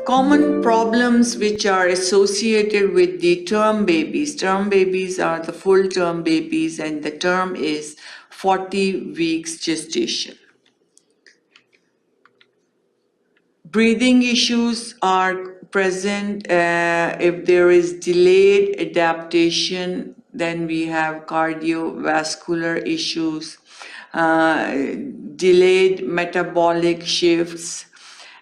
Common problems which are associated with the term babies. Term babies are the full term babies, and the term is 40 weeks gestation. Breathing issues are present. If there is delayed adaptation, then we have cardiovascular issues, delayed metabolic shifts,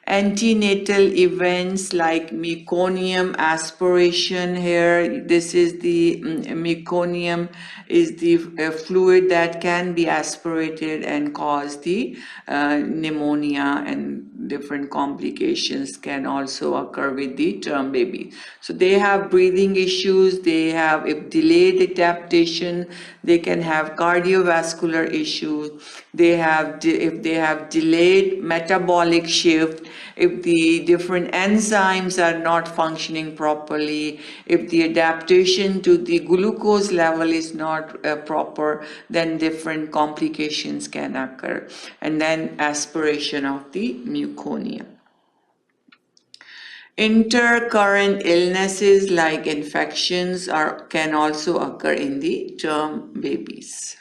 antenatal events like meconium aspiration. Here, this is the meconium is the fluid that can be aspirated and cause the pneumonia, and different complications can also occur with the term baby. So they have breathing issues, they have, if delayed adaptation, they can have cardiovascular issues, if they have delayed metabolic shift, if the different enzymes are not functioning properly, if the adaptation to the glucose level is not proper, then different complications can occur, and then aspiration of the meconium. Intercurrent illnesses like infections can also occur in the term babies.